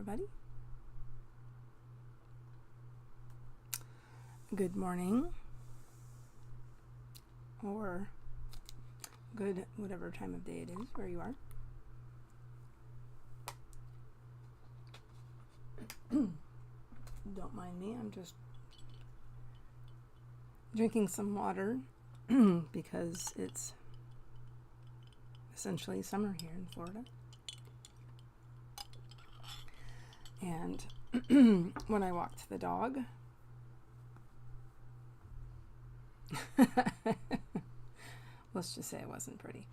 everybody. Good morning, or good whatever time of day it is where you are. Don't mind me, I'm just drinking some water because it's essentially summer here in Florida. And when I walked the dog, let's just say it wasn't pretty.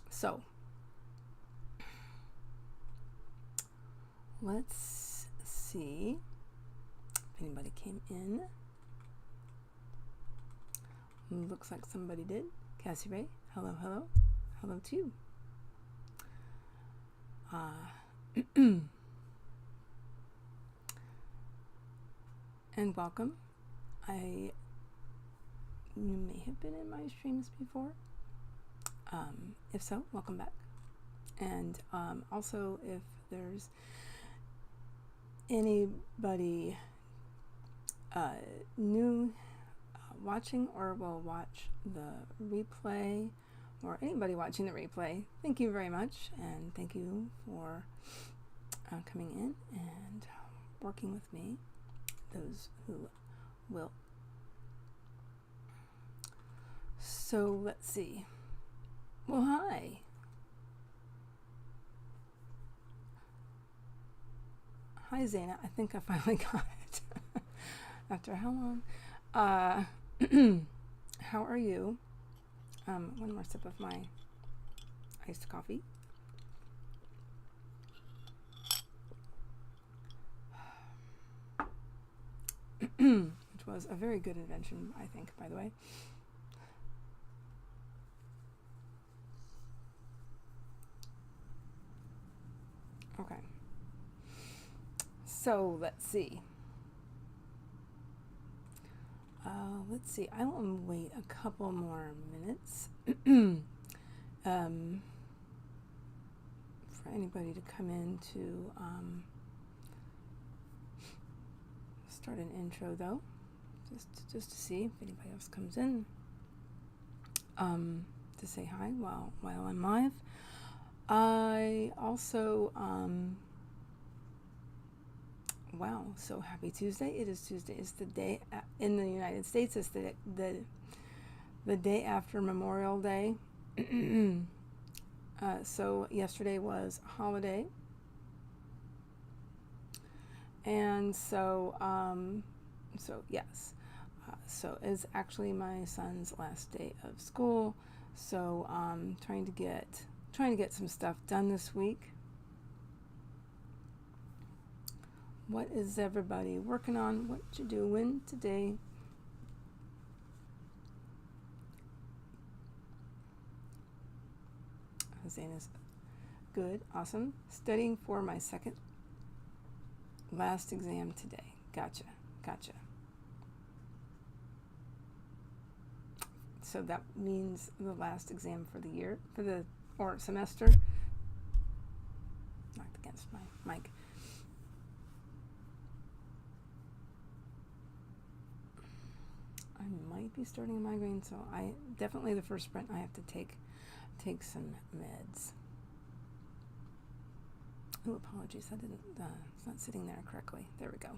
So let's see if anybody came in. Looks like somebody did. Cassie Ray, hello, hello. Hello to you. And welcome. You may have been in my streams before. If so, welcome back. And also, if there's anybody new watching or will watch the replay, or anybody watching the replay, thank you very much, and thank you for coming in and working with me, those who will. So let's see. Well, hi. Hi, Zaina. I think I finally got it. After how long? How are you? One more sip of my iced coffee. Which was a very good invention, I think, by the way. Okay. So let's see. I will wait a couple more minutes for anybody to come in to start an intro, though, just to see if anybody else comes in to say hi while I'm live. I also wow, so happy Tuesday. It is Tuesday. It's the day in the United States. It's the day after Memorial Day. So yesterday was a holiday. And so yes. So it's actually my son's last day of school. So trying to get some stuff done this week. What is everybody working on? What you doing today? Zaina's good, awesome. Studying for my second last exam today. Gotcha. So that means the last exam for the year, or semester. Knocked against my mic. I might be starting a migraine, so I definitely the first sprint I have to take some meds. Oh, apologies, I didn't. It's not sitting there correctly. There we go.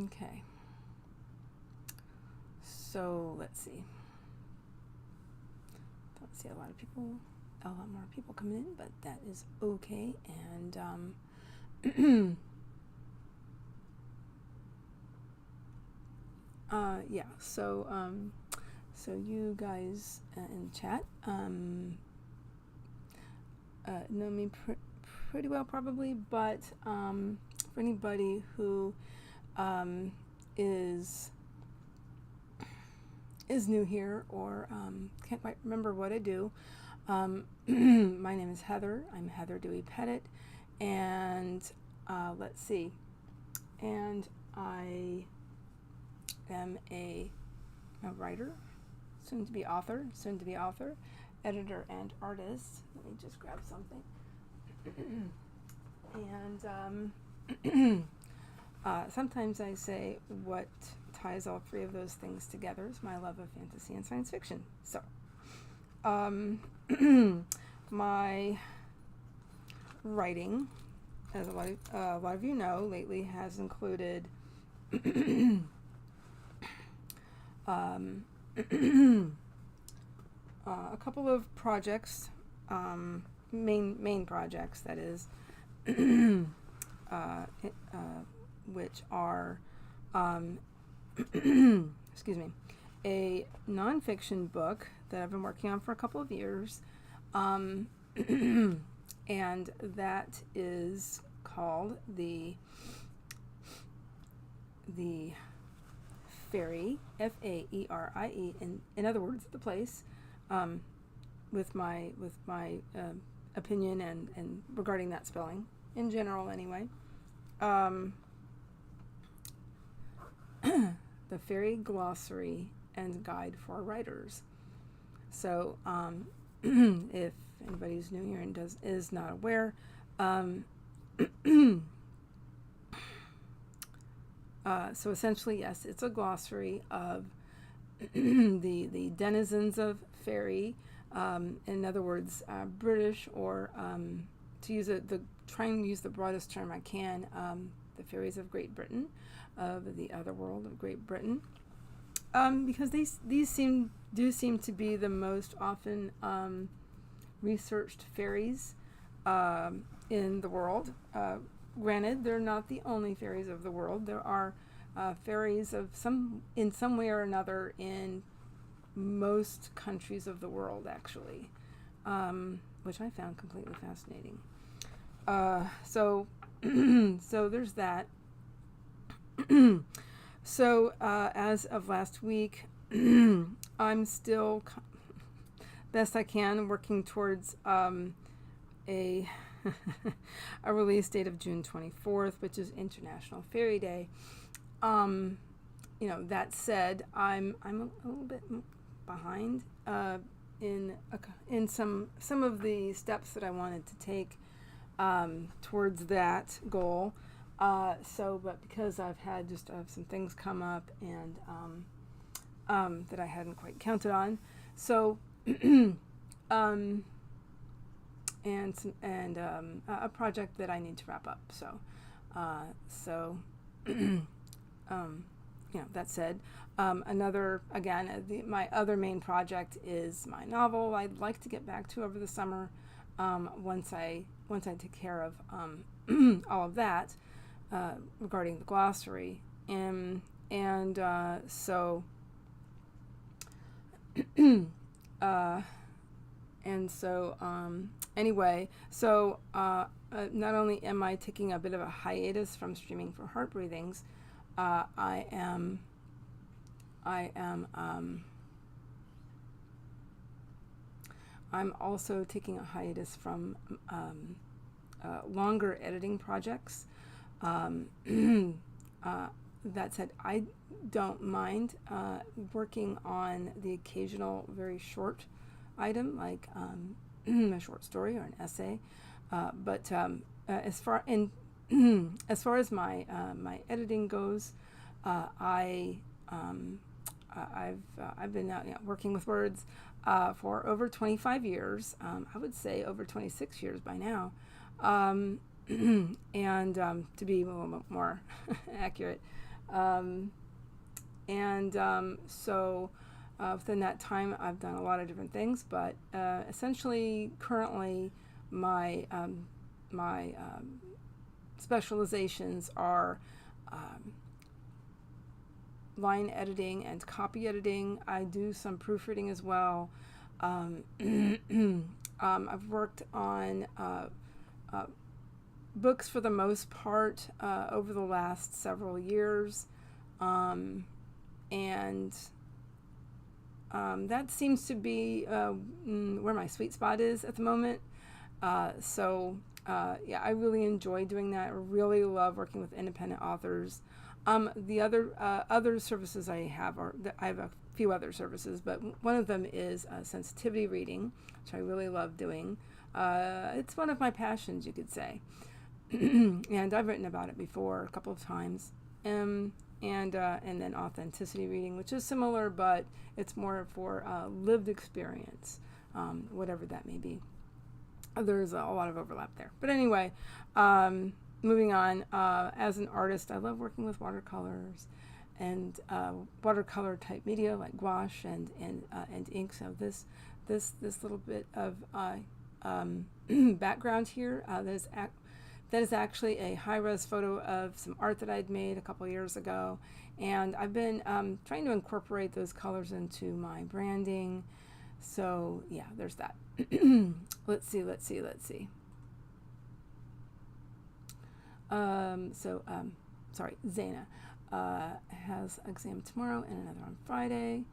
Okay. So let's see. Don't see a lot more people coming in, but that is okay. And yeah, so you guys in chat know me pretty well probably, but for anybody who is new here or can't quite remember what I do, my name is Heather. I'm Heather Dewey Pettit, and let's see, and I am a writer, soon to be author, editor and artist. Let me just grab something. And sometimes I say what ties all three of those things together is my love of fantasy and science fiction. So, my writing, as a lot of you know, lately has included a couple of projects, main projects, that is, which are, excuse me, a nonfiction book that I've been working on for a couple of years, and that is called the Fairy, F-A-E-R-I-E, in other words, the place, with my opinion and regarding that spelling in general, anyway. The Fairy Glossary and Guide for Writers. So, if anybody who's new here and is not aware, so essentially, yes, it's a glossary of the denizens of fairy. In other words, British, or try and use the broadest term I can, the fairies of Great Britain, of the other world of Great Britain, because these do seem to be the most often researched fairies in the world. Granted, they're not the only fairies of the world. There are fairies in some way or another in most countries of the world, actually, which I found completely fascinating. So there's that. So as of last week, I'm still best I can working towards a release date of June 24th, which is International Fairy Day. That said, I'm a little bit behind in some of the steps that I wanted to take towards that goal. But because I've had just some things come up and that I hadn't quite counted on, so and a project that I need to wrap up. That said, my other main project is my novel. I'd like to get back to over the summer, once I take care of all of that regarding the glossary, anyway, not only am I taking a bit of a hiatus from streaming for Heart Breathings, I'm also taking a hiatus from longer editing projects. That said, I don't mind working on the occasional very short item, like a short story or an essay. But as far as my editing goes, I've been working with words for over 25 years. I would say over 26 years by now. And to be a little bit more accurate. Within that time, I've done a lot of different things, but essentially, currently, my specializations are line editing and copy editing. I do some proofreading as well. I've worked on books for the most part over the last several years, that seems to be where my sweet spot is at the moment. I really enjoy doing that. I really love working with independent authors. The other services I have are that I have few other services, but one of them is sensitivity reading, which I really love doing. It's one of my passions, you could say. And I've written about it before a couple of times. And then authenticity reading, which is similar, but it's more for lived experience, whatever that may be. There's a lot of overlap there. But anyway, moving on, as an artist, I love working with watercolors and watercolor type media like gouache and ink. So this little bit of background here, that is actually a high-res photo of some art that I'd made a couple years ago, and I've been trying to incorporate those colors into my branding. So yeah, there's that. Let's see. Sorry, Zaina has exam tomorrow and another on Friday.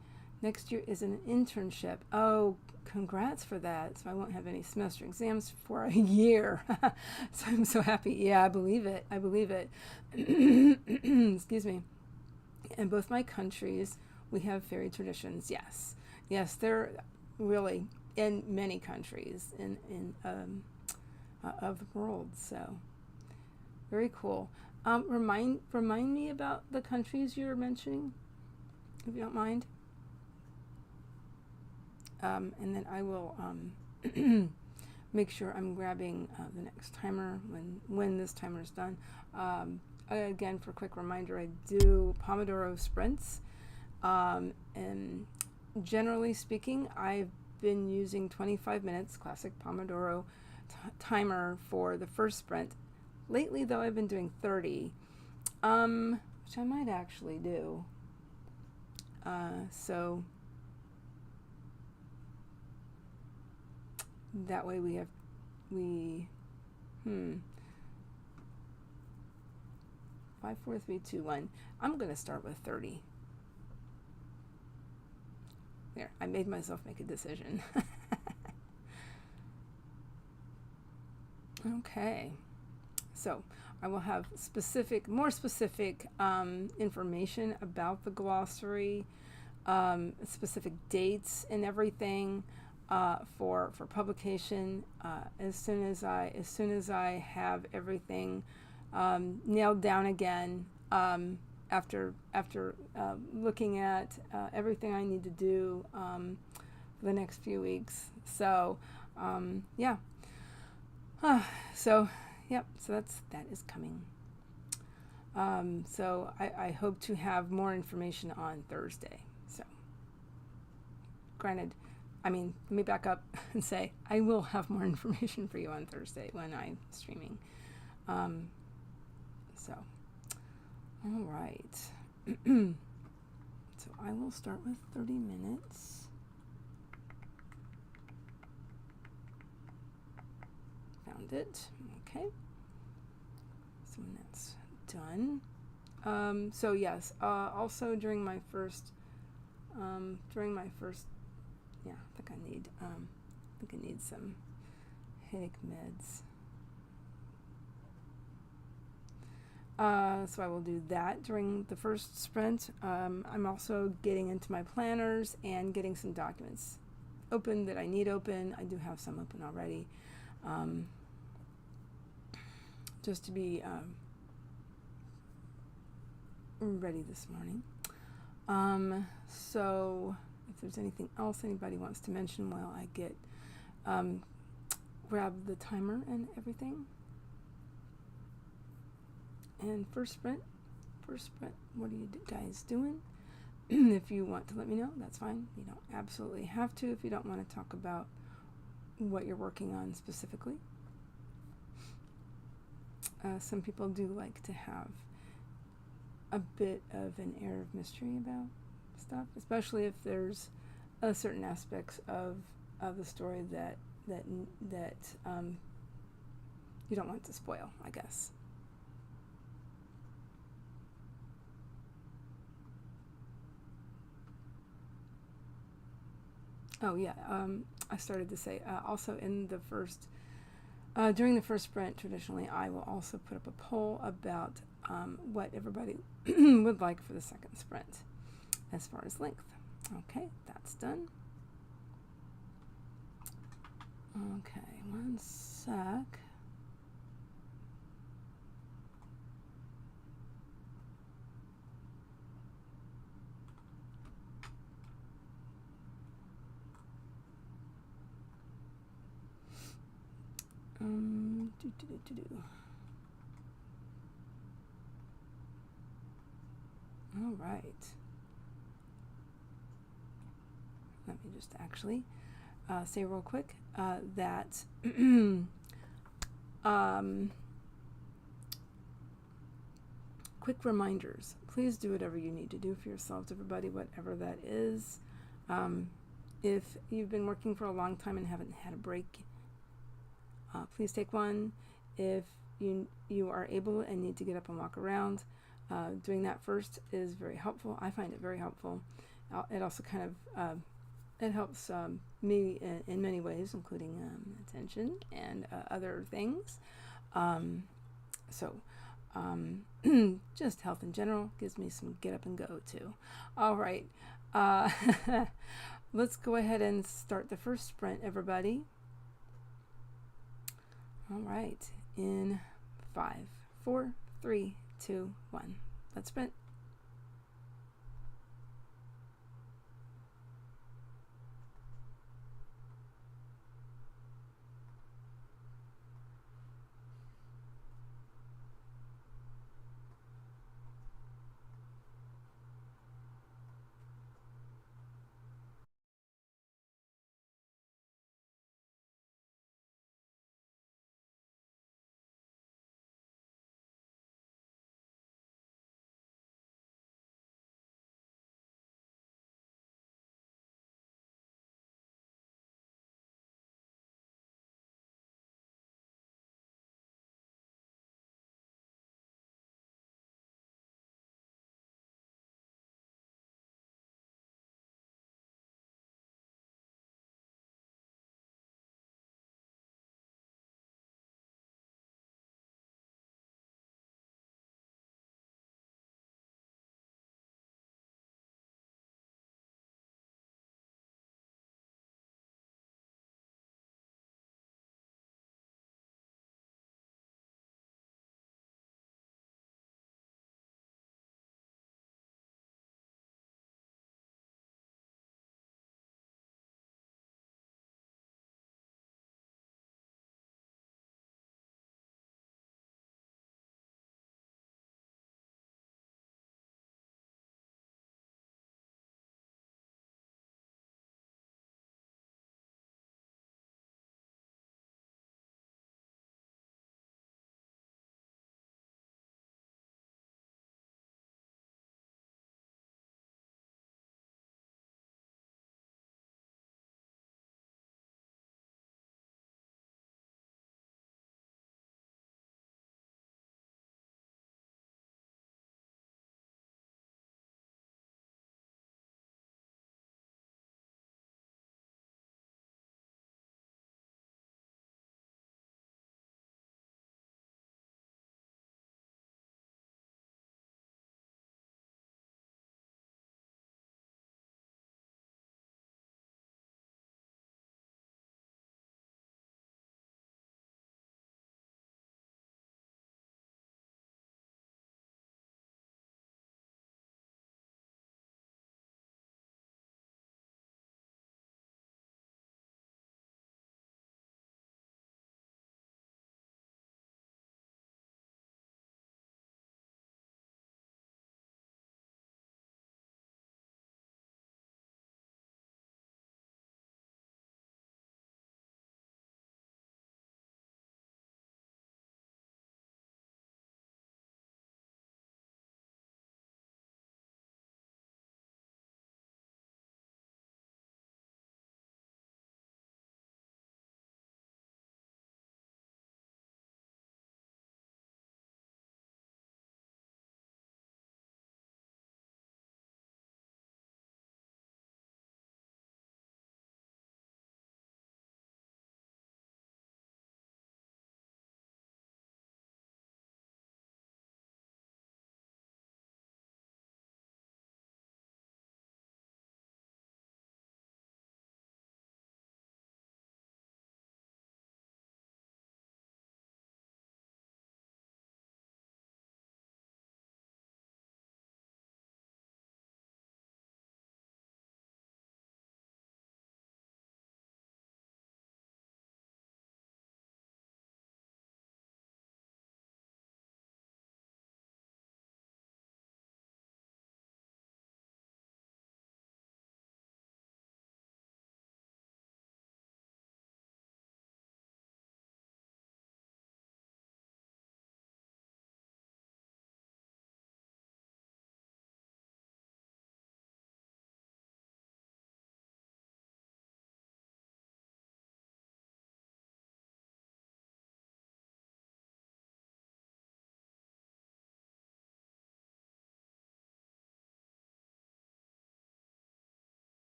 Next year is an internship. Oh, congrats for that. So I won't have any semester exams for a year. So I'm so happy. Yeah, I believe it. Excuse me. In both my countries, we have fairy traditions. Yes, they're really in many countries of the world. So very cool. Remind me about the countries you're mentioning, if you don't mind. And then I will make sure I'm grabbing the next timer when this timer is done. Again, for a quick reminder, I do Pomodoro sprints. And generally speaking, I've been using 25 minutes, classic Pomodoro timer for the first sprint. Lately, though, I've been doing 30, which I might actually do. So that way we 5, 4, 3, 2, 1. I'm going to start with 30. There, I made myself make a decision. Okay, so I will have more specific information about the glossary, specific dates and everything for publication as soon as I have everything nailed down again, after looking at everything I need to do for the next few weeks. So yeah. So that is coming. So I hope to have more information on Thursday. So granted, let me back up and say I will have more information for you on Thursday when I'm streaming. So, all right. So I will start with 30 minutes. Found it. Okay. So when that's done. So yes, also during my first, yeah, I think I need some headache meds. So I will do that during the first sprint. I'm also getting into my planners and getting some documents open that I need open. I do have some open already, just to be ready this morning. So if there's anything else anybody wants to mention while I get grab the timer and everything. And first sprint, what are you guys doing? If you want to let me know, that's fine. You don't absolutely have to if you don't want to talk about what you're working on specifically. Some people do like to have a bit of an air of mystery about stuff, especially if there's certain aspects of the story that you don't want to spoil, I guess. Oh yeah, I started to say also in the first, during the first sprint, traditionally I will also put up a poll about what everybody would like for the second sprint as far as length. Okay, that's done. Okay, one sec. All right. Let me just actually say real quick that quick reminders. Please do whatever you need to do for yourselves, everybody, whatever that is. If you've been working for a long time and haven't had a break, please take one. If you are able and need to get up and walk around, doing that first is very helpful. I find it very helpful. It also kind of it helps me in many ways, including attention and other things. Just health in general gives me some get up and go too. All right, let's go ahead and start the first sprint, everybody. All right, in 5, 4, 3, 2, 1. Let's sprint.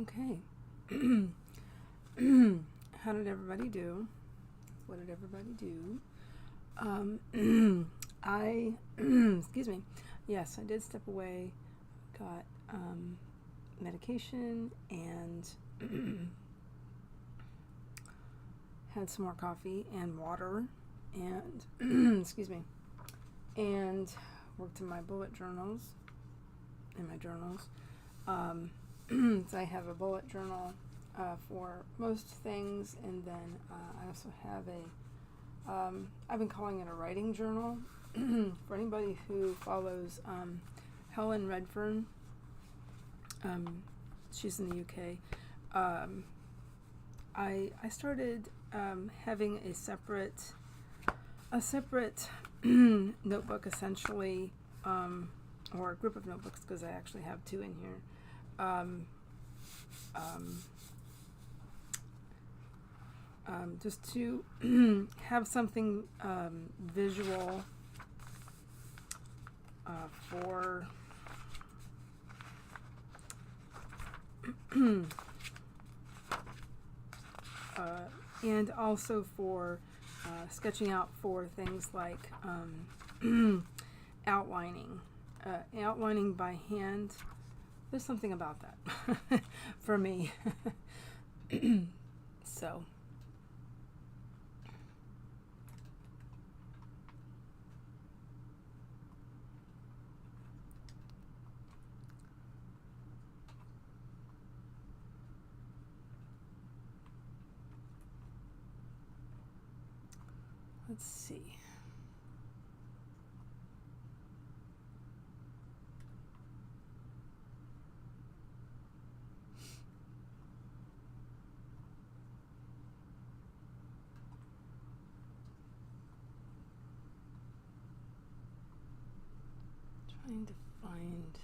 Okay. How did everybody do? What did everybody do? I, excuse me. Yes, I did step away, got medication, and had some more coffee and water, and, excuse me, and worked in my bullet journals, So I have a bullet journal for most things, and then I also have I've been calling it a writing journal. For anybody who follows Helen Redfern, she's in the UK. I started having a separate notebook, essentially, or a group of notebooks, because I actually have two in here. Just to have something visual for and also for sketching out for things like outlining by hand. There's something about that for me. So let's see. Trying to find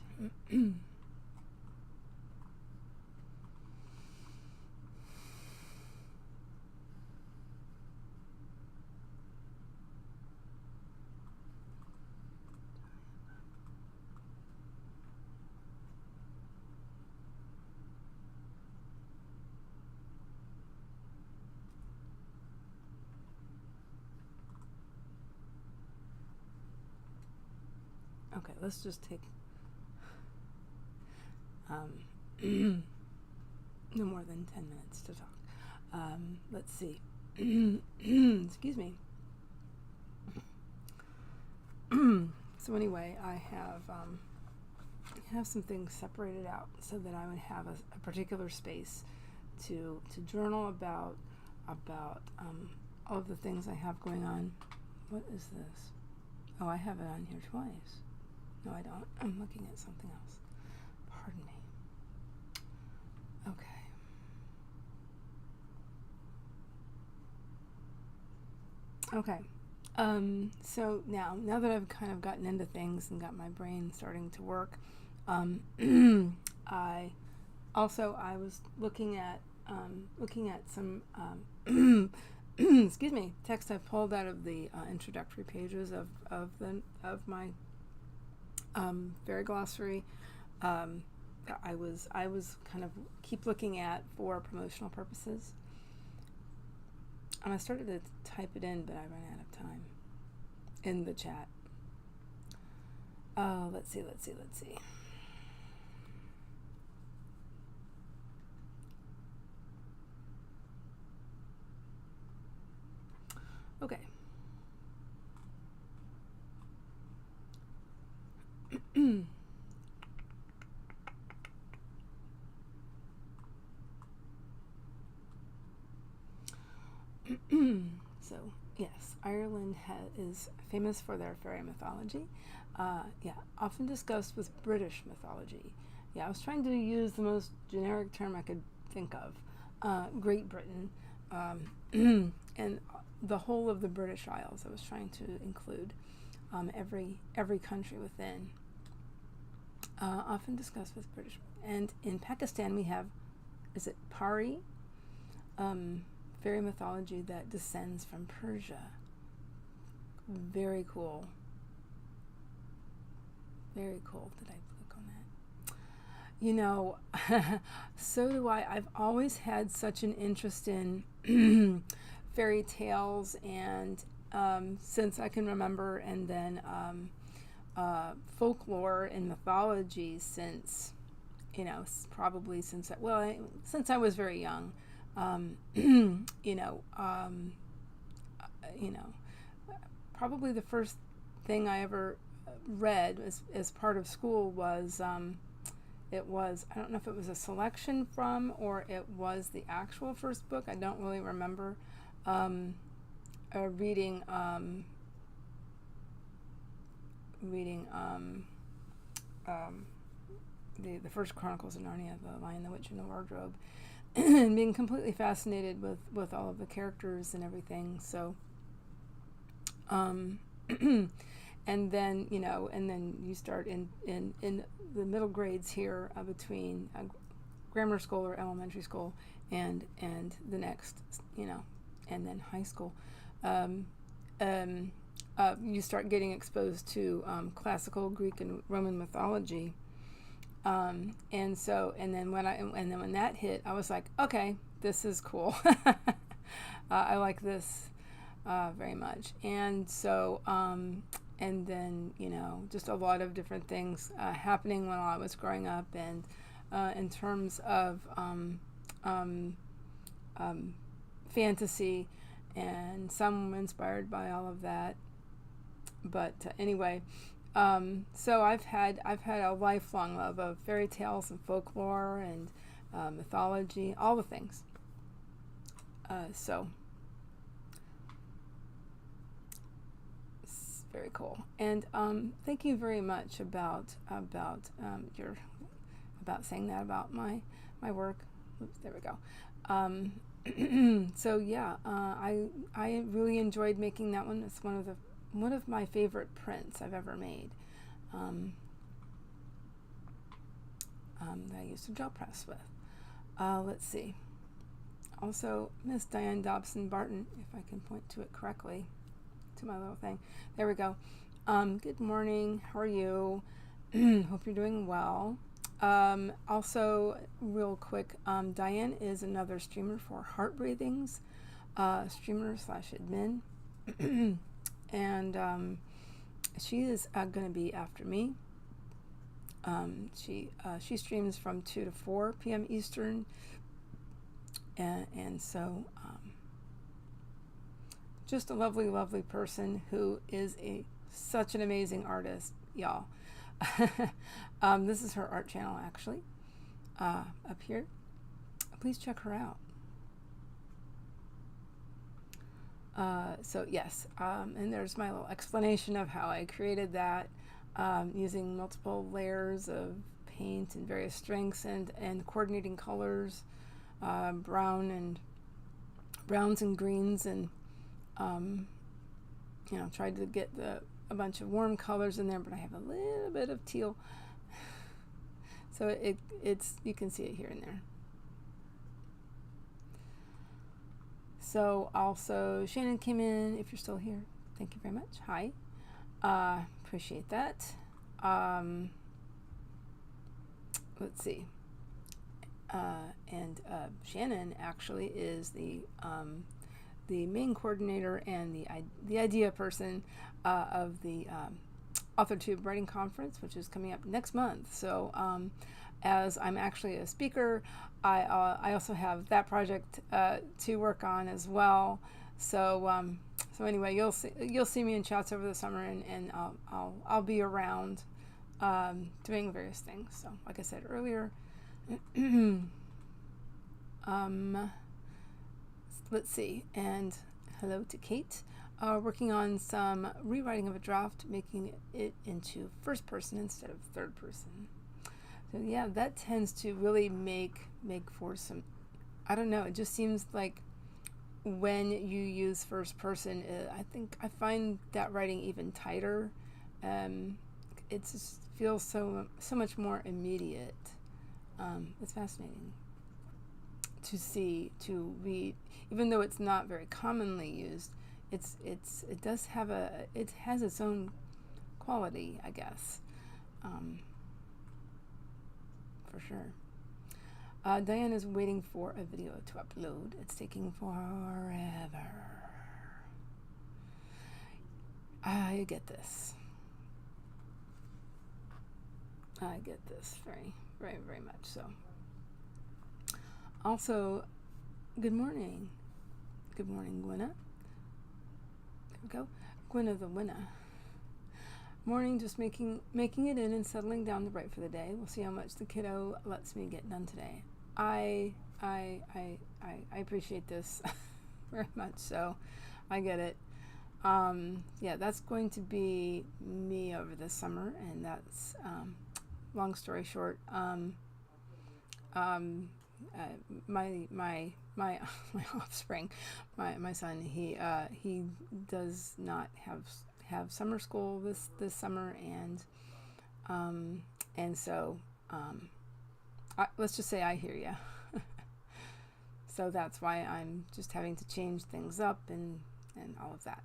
okay, let's just take no more than 10 minutes to talk. Let's see. Excuse me. So anyway, I have some things separated out so that I would have a particular space to journal about all of the things I have going on. What is this? Oh, I have it on here twice. No, I don't. I'm looking at something else. Pardon me. Okay. So now that I've kind of gotten into things and got my brain starting to work, I was looking at some excuse me, text I pulled out of the introductory pages of my fairy glossary. I was kind of keep looking at for promotional purposes. And I started to type it in, but I ran out of time in the chat. Let's see. Okay. So, yes, Ireland is famous for their fairy mythology. Often discussed with British mythology. I was trying to use the most generic term I could think of. Great Britain, and the whole of the British Isles. I was trying to include every country within. Often discussed with British. And in Pakistan we have, is it Pari? Fairy mythology that descends from Persia. Very cool. Very cool. Did I click on that? You know, so do I. I've always had such an interest in fairy tales, and since I can remember, and then folklore and mythology since, you know, probably since since I was very young. You know, you know, probably the first thing I ever read as part of school was. It was, I don't know if it was a selection from or it was the actual first book. I don't really remember reading the first Chronicles of Narnia, The Lion, the Witch, and the Wardrobe, and being completely fascinated with all of the characters and everything. So, and then, you know, and then you start in the middle grades here between grammar school or elementary school and the next, you know, and then high school. You start getting exposed to classical Greek and Roman mythology. And then when that hit, I was like, okay, this is cool. I like this very much. And so, and then, you know, just a lot of different things happening while I was growing up, and in terms of fantasy, and some inspired by all of that. But anyway, so I've had a lifelong love of fairy tales and folklore and mythology, all the things. So it's very cool. And thank you very much about saying that about my work. Oops, there we go. So yeah, I really enjoyed making that one. It's one of my favorite prints I've ever made. That I used to gel press with. Let's see. Also, Miss Diane Dobson Barton, if I can point to it correctly, to my little thing. There we go. Good morning. How are you? Hope you're doing well. Also, real quick, Diane is another streamer for Heart Breathings, streamer/admin. And she is going to be after me. She streams from 2 to 4 p.m. Eastern, and so just a lovely, lovely person who is such an amazing artist, y'all. This is her art channel, actually, up here. Please check her out. So yes, and there's my little explanation of how I created that, using multiple layers of paint and various strengths and coordinating colors, browns and greens, and you know, tried to get a bunch of warm colors in there, but I have a little bit of teal, so it's you can see it here and there. So also Shannon came in. If you're still here, thank you very much. Hi, appreciate that. Let's see. And Shannon actually is the main coordinator and the idea person of the Authortube Writing Conference, which is coming up next month. So as I'm actually a speaker, I also have that project to work on as well. So so anyway, you'll see me in chats over the summer, and I'll be around doing various things. So like I said earlier, let's see, and hello to Kate. Working on some rewriting of a draft, making it into first person instead of third person. So yeah, that tends to really make for some, I don't know, it just seems like when you use first person, I find that writing even tighter. It just feels so much more immediate. It's fascinating to read, even though it's not very commonly used. It has its own quality, I guess, for sure. Diane is waiting for a video to upload. It's taking forever. I get this. I get this very, very, very much so. Also, good morning. Good morning, Gwenna. There we go. Gwenna the winner. Morning, just making it in and settling down to write for the day. We'll see how much the kiddo lets me get done today. I appreciate this very much, so I get it. Yeah, that's going to be me over the summer, and that's long story short. My offspring, my son, he does not have summer school this summer, and so let's just say I hear ya. So that's why I'm just having to change things up and all of that.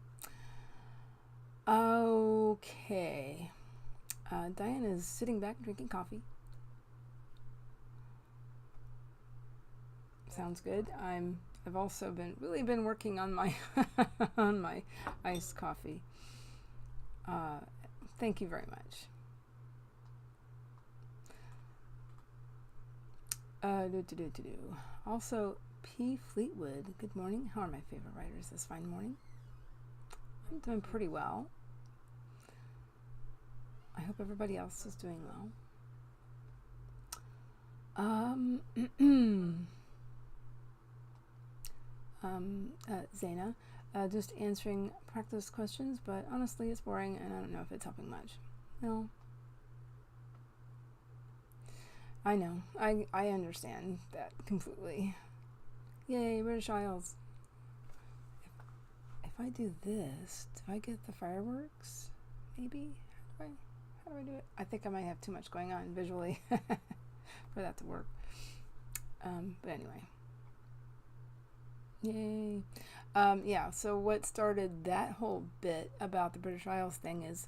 Okay, Diane is sitting back drinking coffee. Sounds good. I've also been working on my on my iced coffee. Thank you very much. Also, P. Fleetwood. Good morning. How are my favorite writers this fine morning? I'm doing pretty well. I hope everybody else is doing well. Zaina, just answering practice questions, but honestly it's boring and I don't know if it's helping much. No. I know. I understand that completely. Yay, British Isles. If I do this, do I get the fireworks? Maybe? How do I do it? I think I might have too much going on visually for that to work. But anyway. Yay. Yeah, so what started that whole bit about the British Isles thing is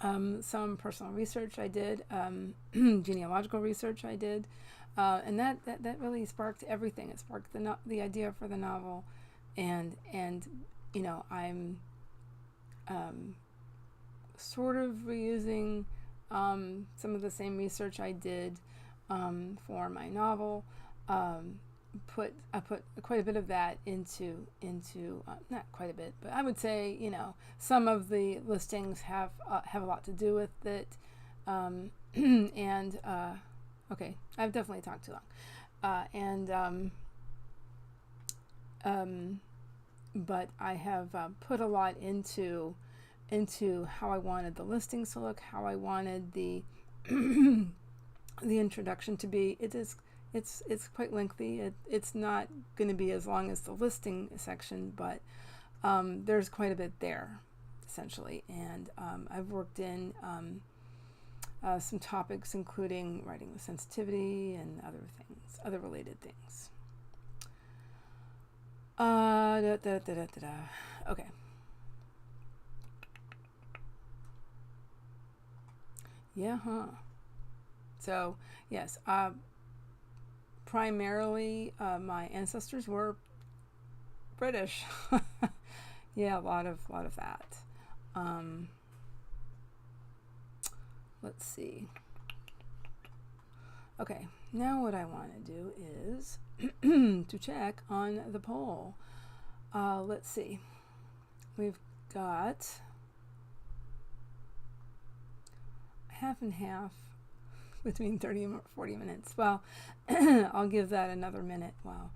some personal research I did, genealogical research I did, and that really sparked everything. It sparked the idea for the novel, and you know, I'm sort of reusing some of the same research I did for my novel. I put quite a bit of that into not quite a bit, but I would say, you know, some of the listings have a lot to do with it, and okay, I've definitely talked too long, but I have put a lot into how I wanted the listings to look, how I wanted the the introduction to be. It's quite lengthy. It's not going to be as long as the listing section, but there's quite a bit there, essentially. And I've worked in some topics, including writing with sensitivity and other things, other related things. Okay. Yeah, huh. So, yes, primarily, my ancestors were British. Yeah, a lot of that. Let's see. Okay, now what I want to do is to check on the poll. Let's see. We've got half and half, between 30 and 40 minutes. Well, I'll give that another minute while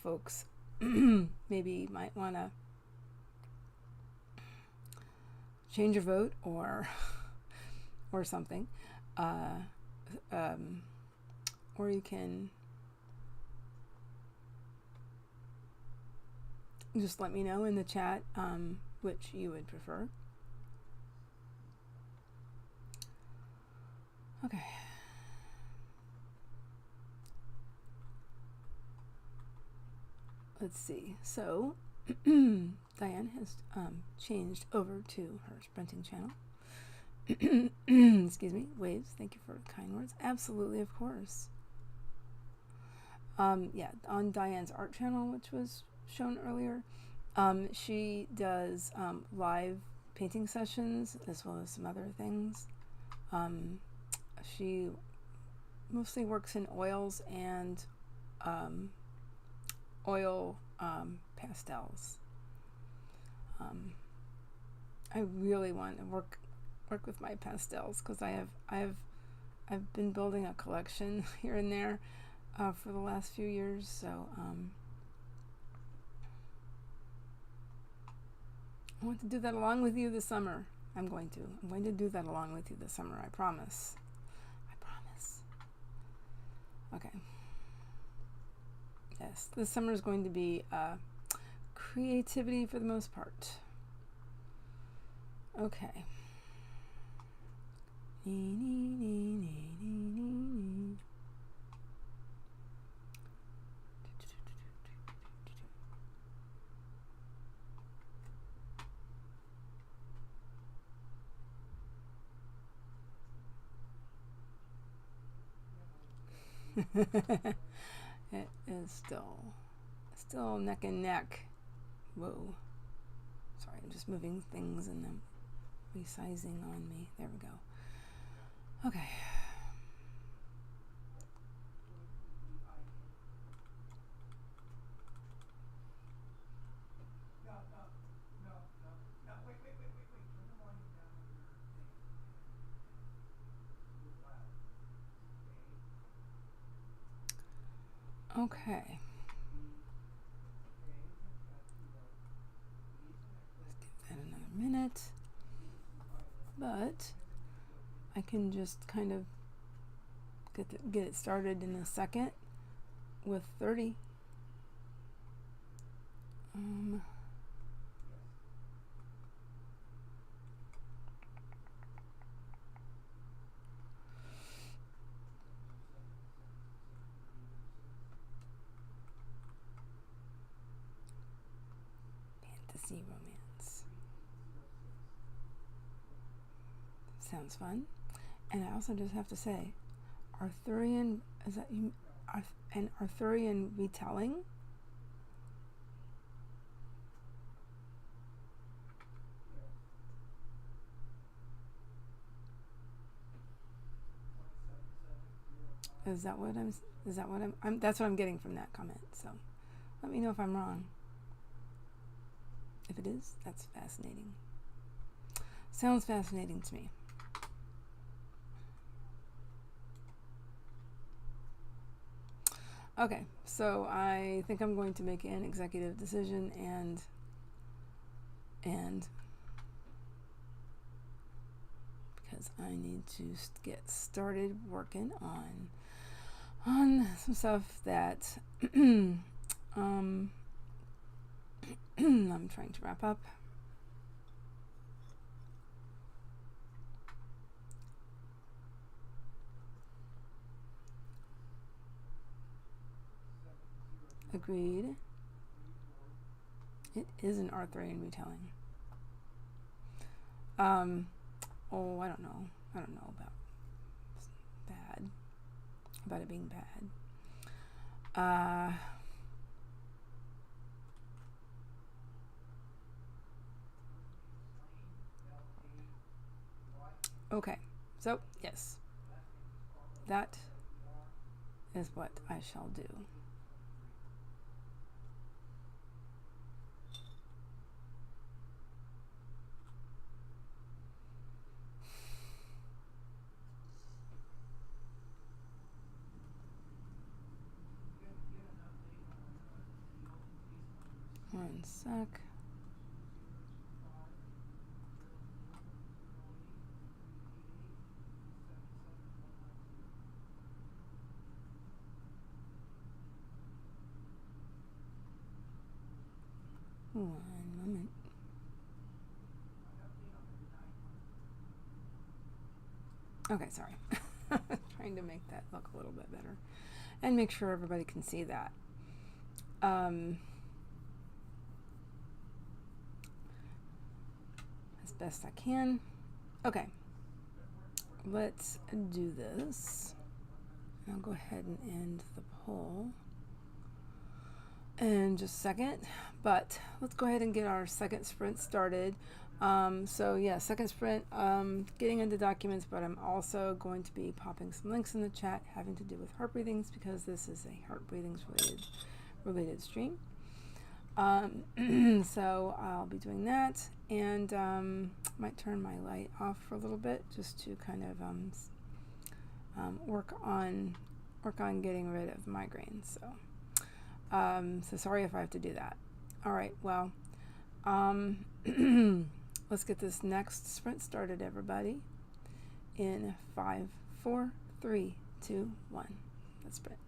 folks maybe might want to change your vote or something. Or you can just let me know in the chat which you would prefer. Okay. Let's see. So Diane has changed over to her sprinting channel. Excuse me, Waves, thank you for the kind words. Absolutely, of course. Yeah, on Diane's art channel, which was shown earlier, she does live painting sessions as well as some other things. She mostly works in oils and oil pastels. I really want to work with my pastels because I've been building a collection here and there for the last few years, so I want to do that along with you this summer. I'm going to do that along with you this summer, I promise. I promise. Okay. Yes, this summer is going to be creativity for the most part. Okay. It is still neck and neck. Whoa. Sorry, I'm just moving things and them resizing on me. There we go. Okay. Okay. Let's give that another minute. But I can just kind of get it started in a second with 30. Fantasy romance. Sounds fun. And I also just have to say, Arthurian, is that an Arthurian retelling? Is that what I'm that's what I'm getting from that comment. So let me know if I'm wrong. If it is, that's fascinating. Sounds fascinating to me. Okay, so I think I'm going to make an executive decision and because I need to get started working on some stuff that I'm trying to wrap up. Agreed. It is an Arthurian retelling. Oh, I don't know about bad. About it being bad. Okay, so yes, that is what I shall do. One sec. One moment. Okay, sorry. Trying to make that look a little bit better and make sure everybody can see that. As best I can. Okay. let's do this. I'll go ahead and end the poll in just a second, but let's go ahead and get our second sprint started. So yeah, second sprint, getting into documents, but I'm also going to be popping some links in the chat having to do with heart breathings, because this is a heart breathings related stream. So I'll be doing that, and might turn my light off for a little bit just to kind of work on getting rid of migraines. So sorry if I have to do that. All right, well, let's get this next sprint started, everybody. In 5, 4, 3, 2, 1. Let's sprint.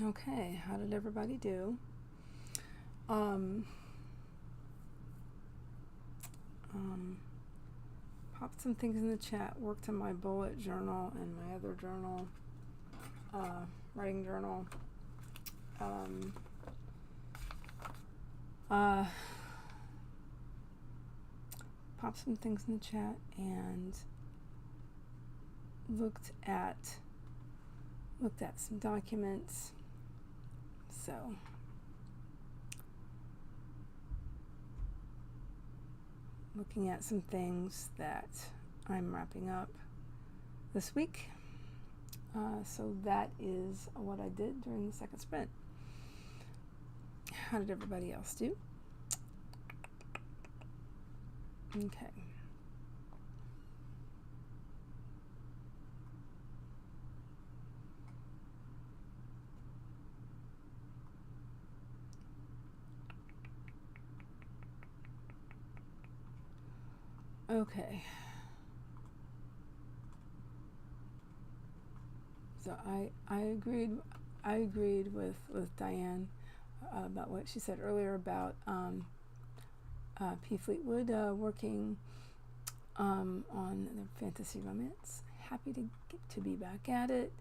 Okay, how did everybody do? Popped some things in the chat, worked on my bullet journal and my other journal, writing journal. Popped some things in the chat and looked at some documents. So looking at some things that I'm wrapping up this week. So that is what I did during the second sprint. How did everybody else do? Okay. Okay. So I agreed with Diane about what she said earlier about P. Fleetwood working on the fantasy romance. Happy to be back at it.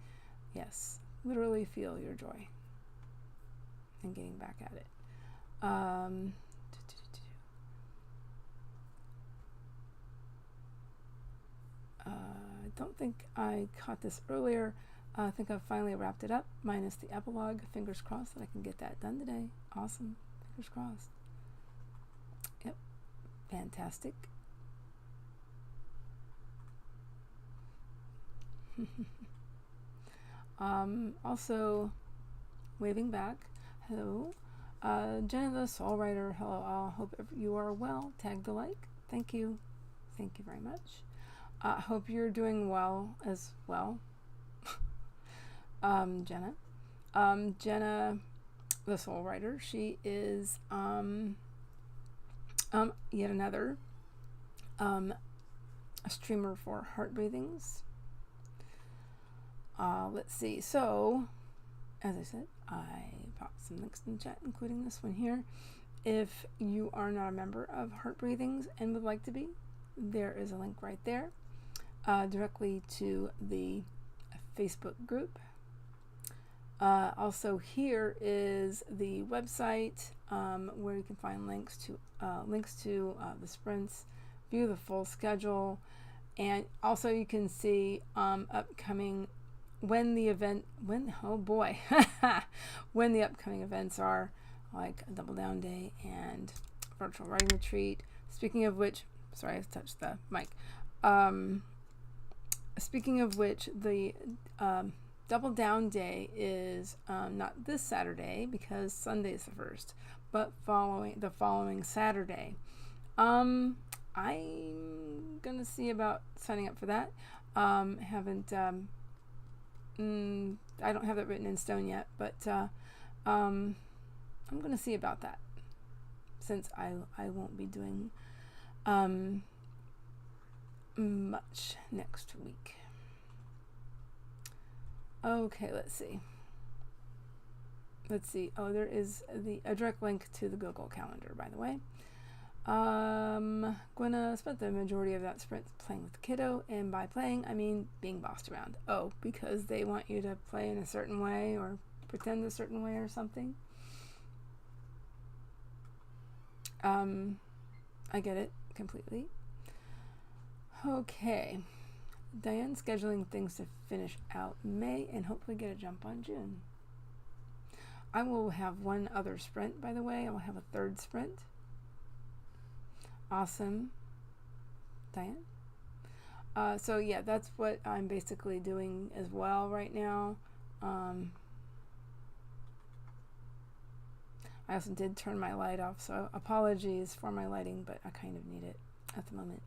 Yes, literally feel your joy in getting back at it. I don't think I caught this earlier. I think I've finally wrapped it up, minus the epilogue. Fingers crossed that I can get that done today. Awesome. Fingers crossed. Yep. Fantastic. Also, waving back. Hello. Jenna the Soul Writer. Hello. Hope you are well. Tag the like. Thank you. Thank you very much. Hope you're doing well as well. Jenna. Jenna the Soul Writer. She is yet another a streamer for Heart Breathings. Let's see. So, as I said, I popped some links in the chat, including this one here. If you are not a member of Heart Breathings and would like to be, there is a link right there, directly to the Facebook group. Also, here is the website where you can find links to the sprints, view the full schedule, and also you can see upcoming when the upcoming events are, like a Double Down Day and virtual writing retreat. Speaking of which, sorry, I touched the mic. Speaking of which, the Double Down Day is not this Saturday because Sunday is the 1st, but the following Saturday. I'm gonna see about signing up for that. I don't have that written in stone yet, but I'm gonna see about that, since I won't be doing much next week. Okay, let's see. Oh, there is a direct link to the Google Calendar, by the way. Gwenna spent the majority of that sprint playing with the kiddo, and by playing, I mean being bossed around. Oh, because they want you to play in a certain way or pretend a certain way or something. I get it completely. Okay. Diane's scheduling things to finish out May and hopefully get a jump on June. I will have one other sprint, by the way. I will have a third sprint. Awesome. Diane? So yeah, that's what I'm basically doing as well right now. I also did turn my light off, so apologies for my lighting, but I kind of need it at the moment.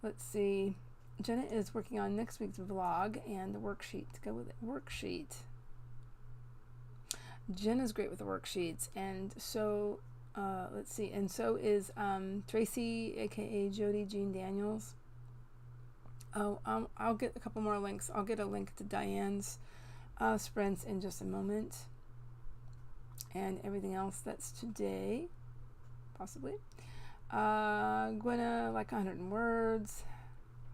Let's see. Jenna is working on next week's vlog and the worksheet to go with it. Worksheet. Jenna's great with the worksheets, and so let's see, and so is Tracy, aka Jody Jean Daniels. Oh, I'll get a couple more links. I'll get a link to Diane's sprints in just a moment, and everything else that's today, possibly. Gwenna, like 100 words.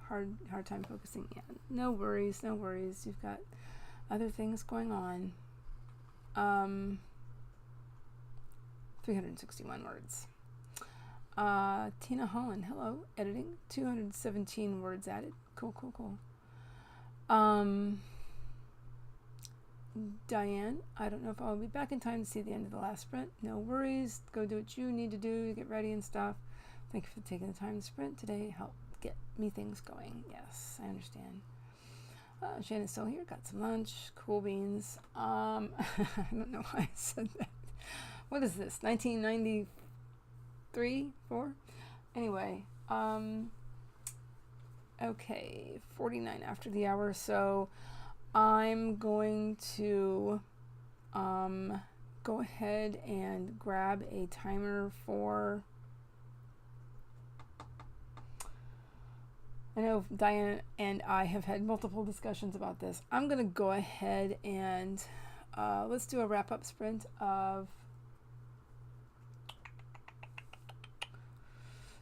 Hard time focusing. Yeah, no worries, no worries. You've got other things going on. 361 words. Tina Holland, hello, editing. 217 words added. Cool, cool, cool. Diane, I don't know if I'll be back in time to see the end of the last sprint. No worries. Go do what you need to do, get ready and stuff. Thank you for taking the time to sprint today. Help get me things going. Yes, I understand. Shannon's still here. Got some lunch. Cool beans. I don't know why I said that. What is this? 1993? 4? Anyway. Okay. 49 after the hour. So I'm going to go ahead and grab a timer for... I know Diane and I have had multiple discussions about this. I'm going to go ahead and let's do a wrap-up sprint of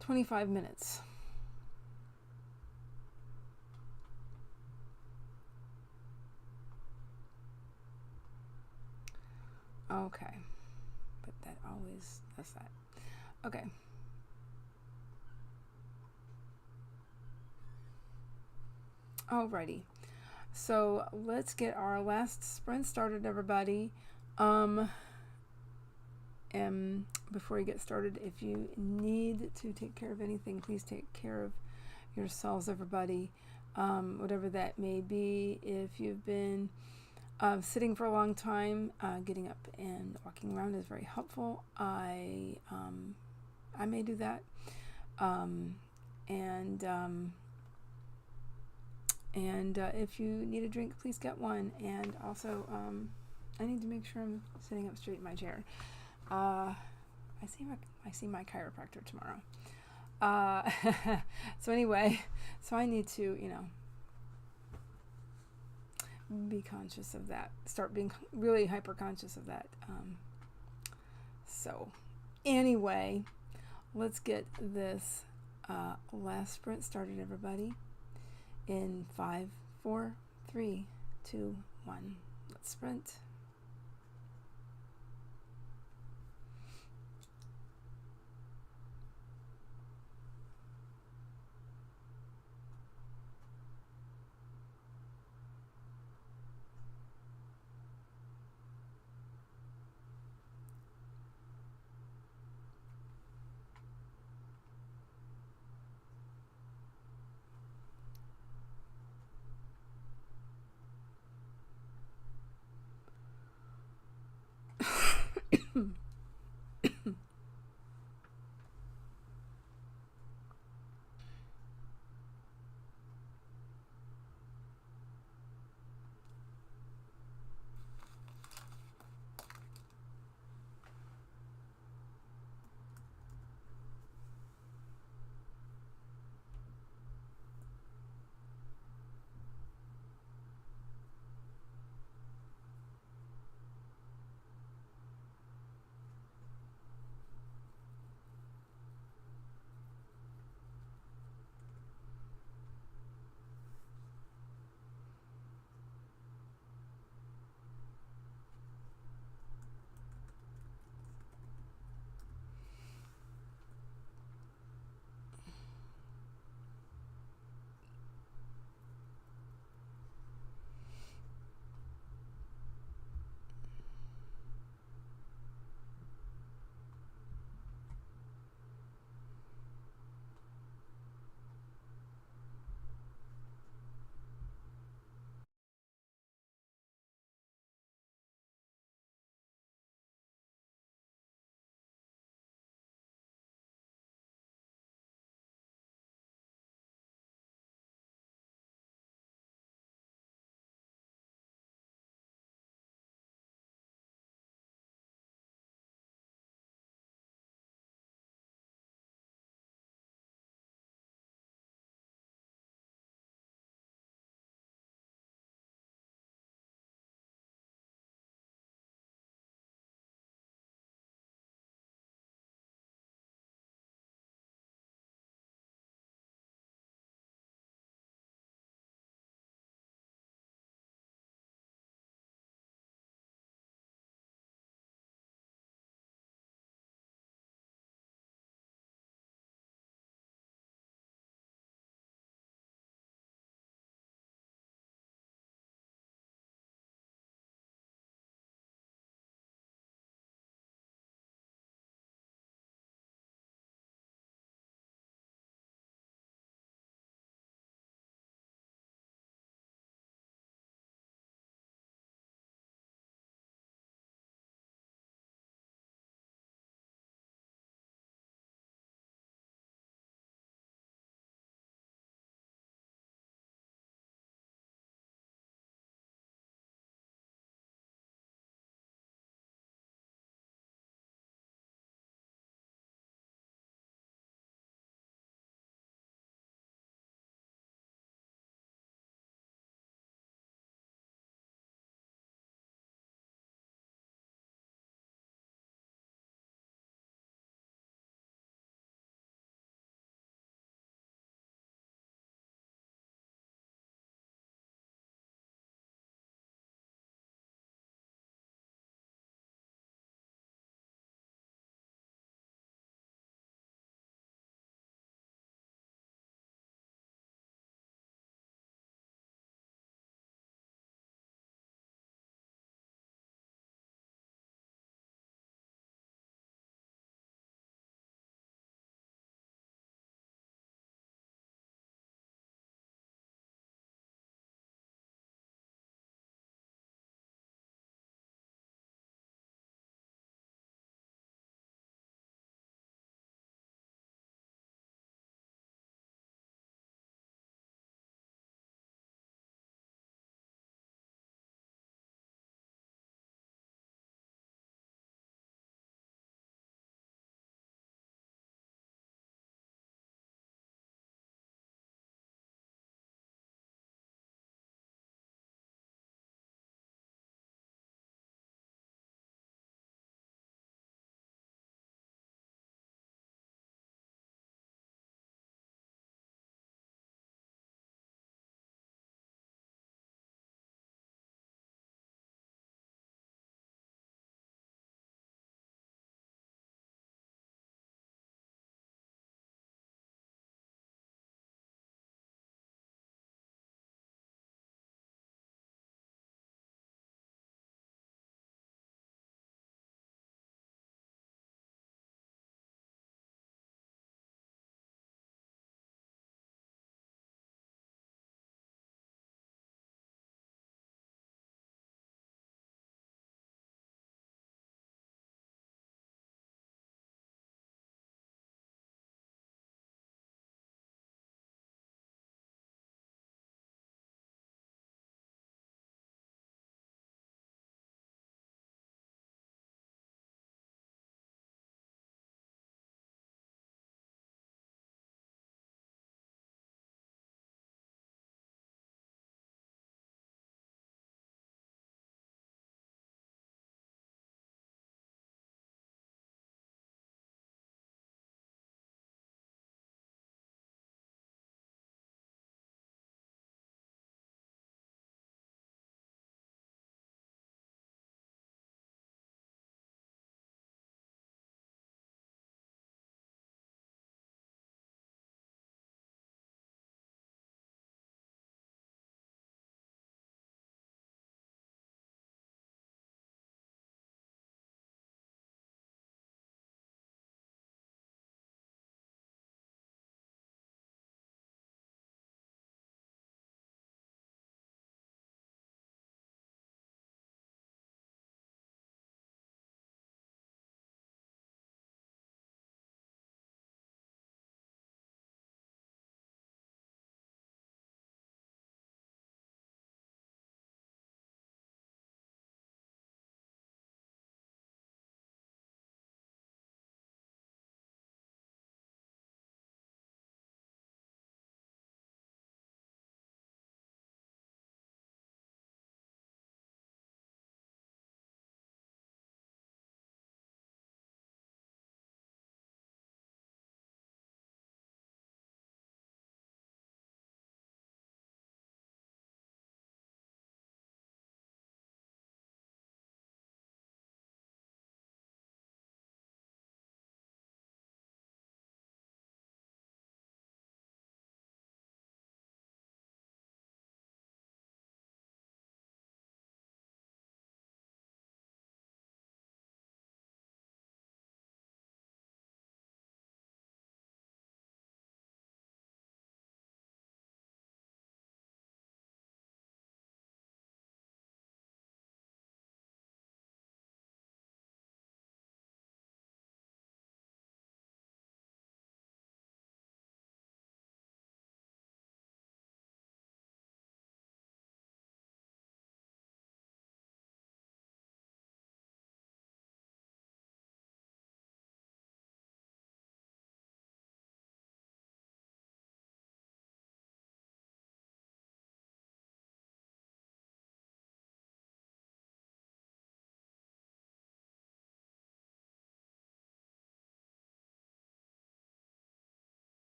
25 minutes. Okay. But that always does that. Okay. Alrighty, so let's get our last sprint started, everybody. And before you get started, if you need to take care of anything, please take care of yourselves, everybody. Whatever that may be. If you've been sitting for a long time, getting up and walking around is very helpful. I may do that. And if you need a drink, please get one. And also, I need to make sure I'm sitting up straight in my chair. I see my chiropractor tomorrow. So anyway, so I need to, be conscious of that. Start being really hyper conscious of that. So anyway, let's get this last sprint started, everybody. In 5, 4, 3, 2, 1. Let's sprint.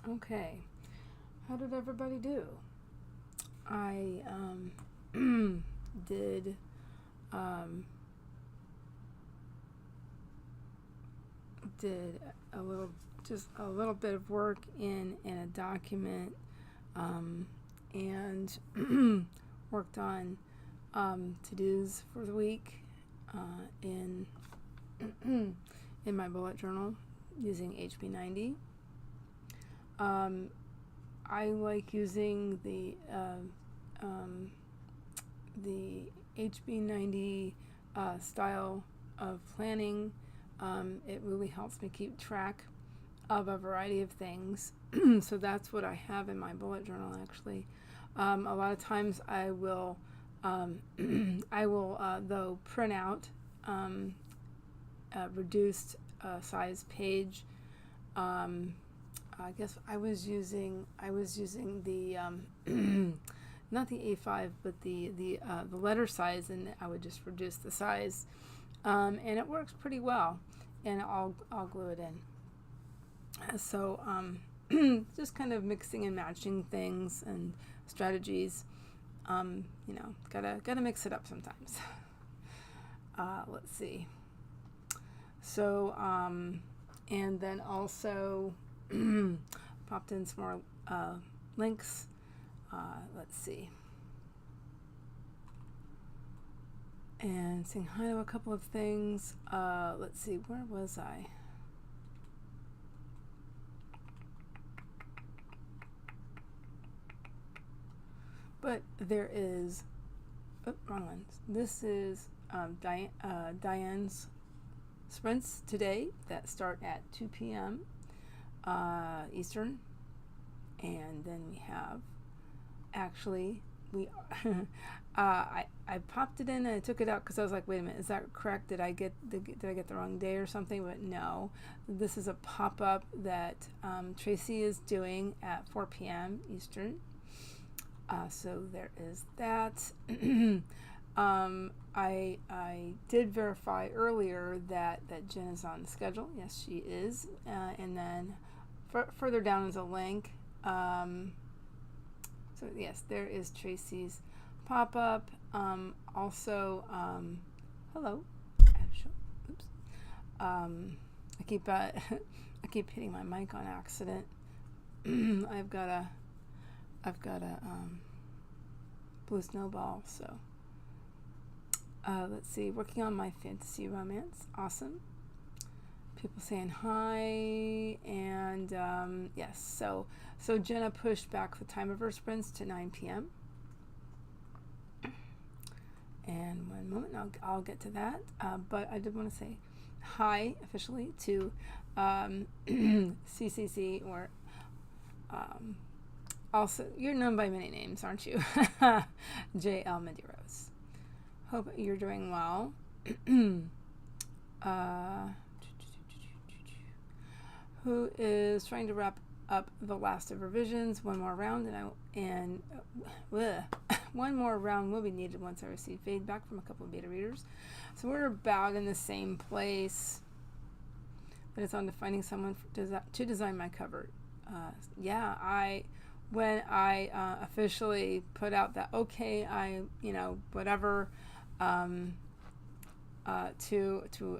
Okay, how did everybody do? I did a little bit of work in a document, and worked on to-dos for the week in in my bullet journal using HB90. I like using the HB90 style of planning. It really helps me keep track of a variety of things. So that's what I have in my bullet journal, actually. A lot of times I will though print out a reduced size page. I guess I was using the not the A5 but the letter size, and I would just reduce the size, and it works pretty well, and I'll glue it in. So just kind of mixing and matching things and strategies. Gotta mix it up sometimes. Let's see. So and then also popped in some more links. Let's see. And saying hi to a couple of things. Let's see, where was I? But there is, wrong one. This is Diane's sprints today that start at 2 p.m. Eastern, and then we have, actually, I popped it in and I took it out because I was like, wait a minute, is that correct? Did I get the wrong day or something? But no, this is a pop-up that Tracy is doing at 4 p.m. Eastern. So there is that. I did verify earlier that Jen is on the schedule. Yes, she is. And then further down is a link. So yes, there is Tracy's pop-up. Also, hello. Oops. I keep hitting my mic on accident. I've got a blue snowball. So let's see. Working on my fantasy romance. Awesome. People saying hi, and yes. So Jenna pushed back the time of her sprints to 9 p.m. And one moment, I'll get to that. But I did want to say hi officially to CCC, or also, you're known by many names, aren't you? JL Medeiros. Hope you're doing well. Who is trying to wrap up the last of revisions? One more round, one more round will be needed once I receive feedback from a couple of beta readers. So we're about in the same place, but it's on to finding someone to design my cover. When I officially put out that whatever, to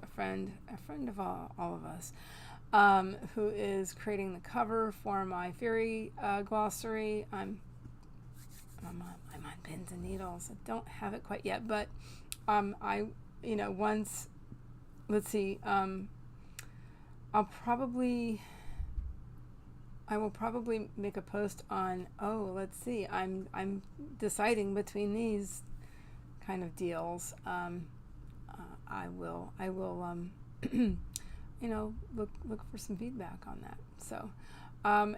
a friend of all of us, who is creating the cover for my fairy glossary. I'm on pins and needles. I don't have it quite yet, but once, let's see, I will probably make a post on, let's see, I'm deciding between these kind of deals. I will look for some feedback on that. So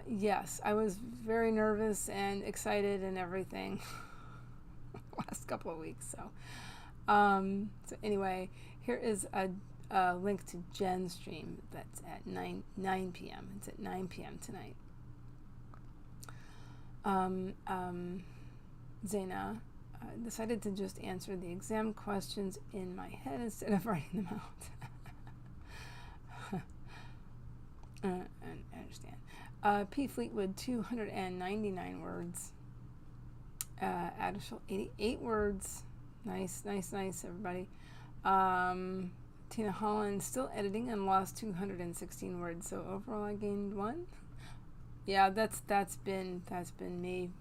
yes, I was very nervous and excited and everything last couple of weeks. So anyway, here is a link to Jen's stream that's at 9 p.m. It's at 9 p.m. tonight. Zaina decided to just answer the exam questions in my head instead of writing them out. I understand. P. Fleetwood, 299 words. Additional, 88 words. Nice, nice, nice, everybody. Tina Holland, still editing and lost 216 words. So overall, I gained 1. Yeah, that's been me.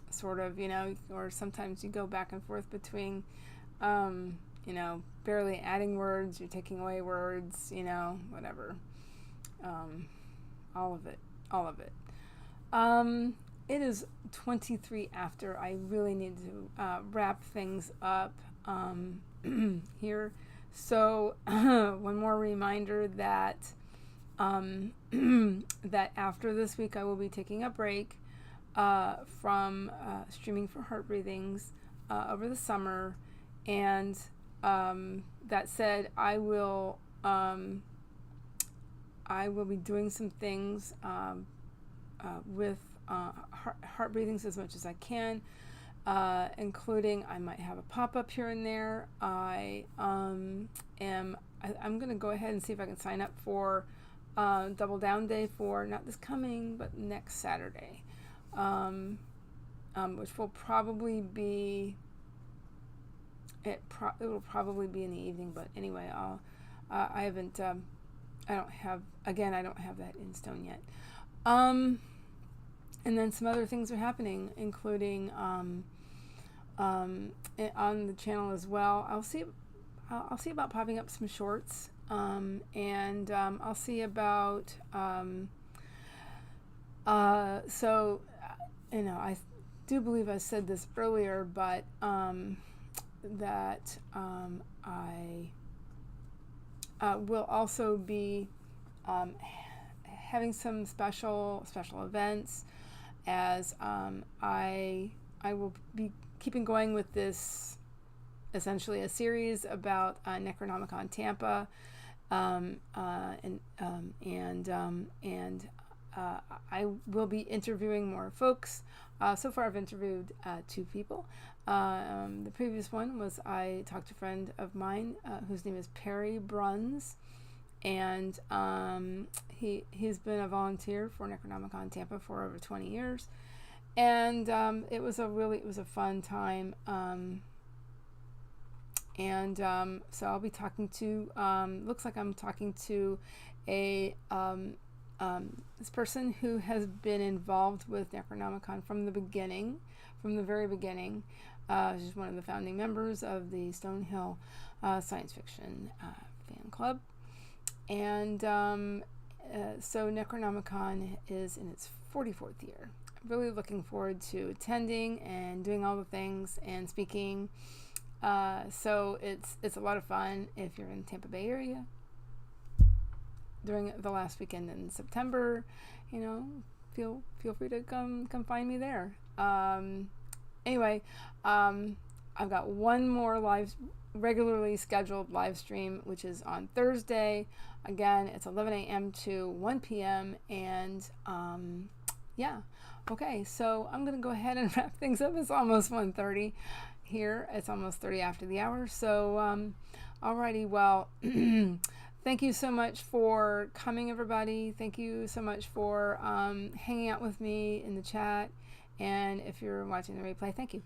Sort of, you know, or sometimes you go back and forth between, you know, barely adding words, you're taking away words, you know, whatever. All of it. It is 23 after. I really need to wrap things up here. So one more reminder that that after this week I will be taking a break from streaming for Heart Breathings over the summer, and that said, I will be doing some things with heart breathings as much as I can, including I might have a pop-up here and there. I'm going to go ahead and see if I can sign up for Double Down Day for not this coming, but next Saturday, which will probably be, it will probably be in the evening, but anyway, I don't have that in stone yet. And then some other things are happening, including on the channel as well. I'll see about popping up some shorts, and I'll see about so, you know, I do believe I said this earlier, but that I will also be having some special events, as I will be keeping going with this, essentially a series about Necronomicon Tampa, and I will be interviewing more folks. So far I've interviewed 2 people. The previous one was, I talked to a friend of mine whose name is Perry Bruns, and he's been a volunteer for Necronomicon Tampa for over 20 years, and it was a fun time, so I'll be talking to, looks like I'm talking to a this person who has been involved with Necronomicon from the very beginning. She's one of the founding members of the Stonehill Science Fiction fan club. And so Necronomicon is in its 44th year. I'm really looking forward to attending and doing all the things and speaking. So it's a lot of fun if you're in the Tampa Bay area during the last weekend in September. You know, feel free to come find me there. Anyway, I've got one more regularly scheduled live stream, which is on Thursday. Again, it's 11 a.m. to 1 p.m. And yeah, okay, so I'm gonna go ahead and wrap things up. It's almost 1:30 here. It's almost 30 after the hour. So alrighty, well, thank you so much for coming, everybody. Thank you so much for hanging out with me in the chat, and if you're watching the replay, thank you.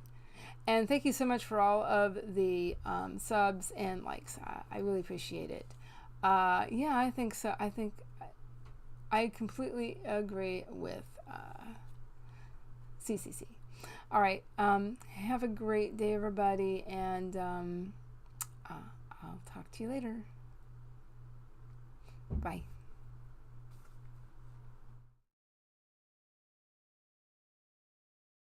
And thank you so much for all of the subs and likes. I really appreciate it. Yeah, I think so. I think I completely agree with CCC. All right. Have a great day, everybody, and I'll talk to you later. Bye.